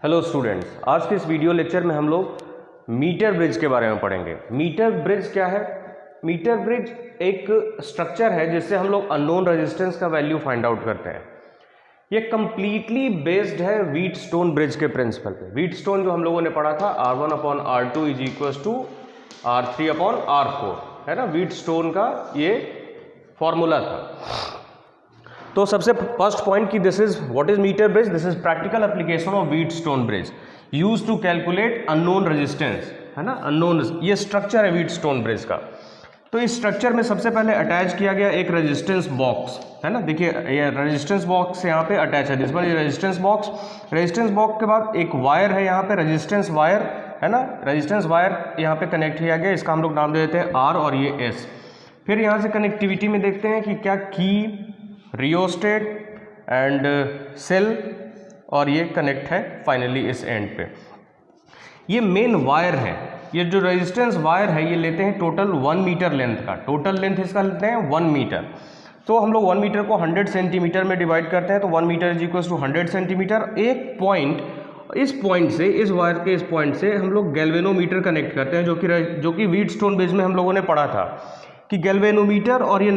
Hello students, आज के इस वीडियो लेक्चर में हम लोग मीटर ब्रिज के बारे में पढ़ेंगे। मीटर ब्रिज क्या है? मीटर ब्रिज एक स्ट्रक्चर है जिससे हम लोग अननोन रेजिस्टेंस का वैल्यू फाइंड आउट करते हैं। ये कंप्लीटली बेस्ड है व्हीटस्टोन ब्रिज के प्रिंसिपल पे। व्हीटस्टोन जो हम लोगों ने पढ़ा था R1/R2 is equals to R3/R4, है ना। व्हीटस्टोन का ये फॉर्मूला था। तो सबसे फर्स्ट पॉइंट कि this is what is metre bridge. This is practical application of Wheatstone bridge used to calculate unknown resistance, है ना। अननोन ये स्ट्रक्चर है व्हीटस्टोन ब्रिज का। तो इस स्ट्रक्चर में सबसे पहले अटैच किया गया एक रेजिस्टेंस बॉक्स, है ना। देखिए ये रेजिस्टेंस बॉक्स यहाँ पे अटैच है, दिस ये रेजिस्टेंस बॉक्स। रेजिस्टेंस बॉक्स के बाद एक वायर है यहाँ पे, रेजिस्टेंस वायर, है ना। रेजिस्टेंस वायर यहाँ पे कनेक्ट किया गया, इसका हम लोग नाम दे देते हैं R और ये S। फिर यहाँ से कनेक्टिविटी में देखते हैं कि क्या की, रियोस्टेट एंड सेल, और ये कनेक्ट है फाइनली इस एंड पे। ये मेन वायर है। ये जो रेजिस्टेंस वायर है ये लेते हैं टोटल 1 मीटर लेंथ का। टोटल लेंथ इसका लेते हैं 1 मीटर। तो हम लोग 1 मीटर को 100 सेंटीमीटर में डिवाइड करते हैं, तो 1 metre is equal to 100 centimetre. एक पॉइंट, इस पॉइंट से, इस वायर के इस पॉइंट से हम लोग गैल्वेनोमीटर कनेक्ट करते हैं, जो कि व्हीटस्टोन ब्रिज में हम लोगों ने पढ़ा था कि गैल्वेनोमीटर और ये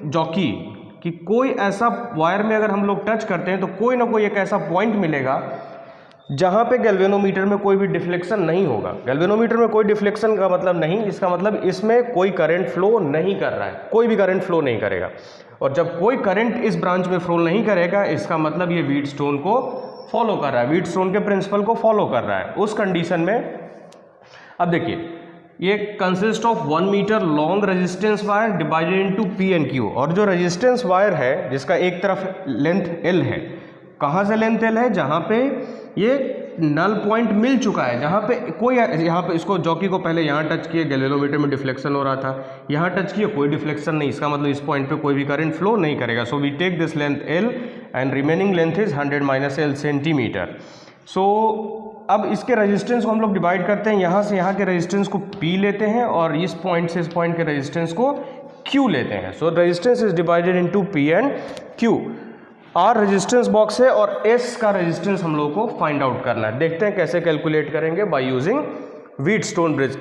जॉकी कि कोई ऐसा वायर में अगर हम लोग टच करते हैं तो कोई ना कोई एक ऐसा पॉइंट मिलेगा जहां पे गैल्वेनोमीटर में कोई भी डिफ्लेक्शन नहीं होगा। गैल्वेनोमीटर में कोई डिफ्लेक्शन का मतलब नहीं, इसका मतलब इसमें कोई करंट फ्लो नहीं कर रहा है, कोई भी करंट फ्लो नहीं करेगा। और जब कोई करंट इस ब्रांच में फ्लो नहीं करेगा, इसका मतलब ये व्हीटस्टोन को फॉलो कर रहा है, व्हीटस्टोन के प्रिंसिपल को फॉलो कर रहा है। उस कंडीशन में अब देखिए ये consist of 1 metre long resistance wire divided into P and Q। और जो रेजिस्टेंस वायर है जिसका एक तरफ लेंथ L है, कहाँ से लेंथ L है? जहाँ पे ये नल पॉइंट मिल चुका है, जहाँ पे कोई, यहाँ पे इसको जॉकी को पहले यहाँ टच किए, गैल्वेनोमीटर में डिफ्लेक्शन हो रहा था, यहाँ टच किए, कोई डिफ्लेक्शन नहीं, इसका मतलब इस पॉइंट पे कोई भी करंट फ्लो नहीं करेगा। So we take this length L and remaining length is 100 - L centimetre. So अब इसके रेजिस्टेंस को हम लोग डिवाइड करते हैं, यहाँ से यहाँ के रेजिस्टेंस को P लेते हैं और इस पॉइंट से इस पॉइंट के रेजिस्टेंस को Q लेते हैं। सो resistance is divided into P and Q। R resistance box है और S का रेजिस्टेंस हम लोग को फाइंड आउट करना है। देखते हैं कैसे कैलकुलेट करेंगे by using Wheatstone bridge.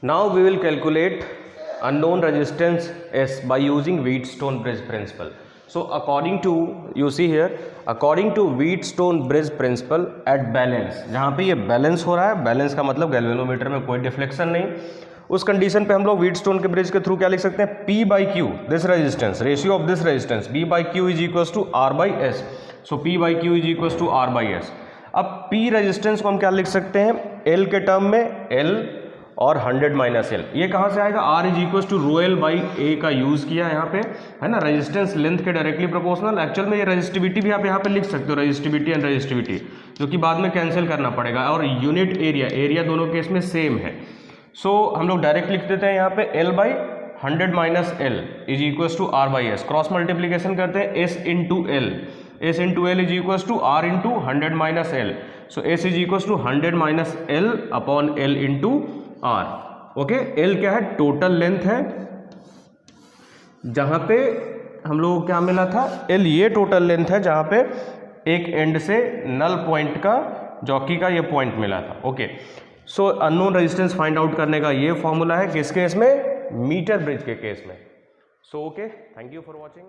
Now we will calculate unknown resistance S by using Wheatstone bridge principle. So according to, you see here, according to Wheatstone bridge principle at balance, जहाँ पे ये balance हो रहा है, balance का मतलब galvanometer में कोई डिफ्लेक्शन नहीं, उस कंडीशन पे हम लोग व्हीटस्टोन के ब्रिज के थ्रू क्या लिख सकते हैं? P by Q, this resistance, ratio of this resistance B by Q is equals to R by S। So P by Q is equals to R by S। अब P resistance को हम क्या लिख सकते हैं? L के term में L और 100 - L। ये कहाँ से आएगा? R is equal to rho L by A का यूज़ किया यहाँ पे, है ना। रेजिस्टेंस लेंथ के डायरेक्टली प्रोपोर्शनल। एक्चुअल में ये रेजिस्टिविटी भी आप यहाँ पे लिख सकते हो, रेजिस्टिविटी एंड रेजिस्टिविटी, जो कि बाद में कैंसिल करना पड़ेगा। और यूनिट एरिया, एरिया दोनों केस में सेम है। सो हम लोग डायरेक्ट लिख देते हैं यहाँ पे L by 100 - L is equal to R by S। Cross multiplication करते हैं S into L, S into L is equal to R into 100 - L। So S is equal to 100 - L upon L into R। Okay, L क्या है? Total length है, जहां पे हम लोगों को क्या मिला था? L ये टोटल लेंथ है जहां पे एक एंड से नल पॉइंट का, जॉकी का ये पॉइंट मिला था। ओके, सो अननोन रेजिस्टेंस फाइंड आउट करने का ये फॉर्मूला है किस केस में? मीटर ब्रिज के केस में। So okay, thank you for watching.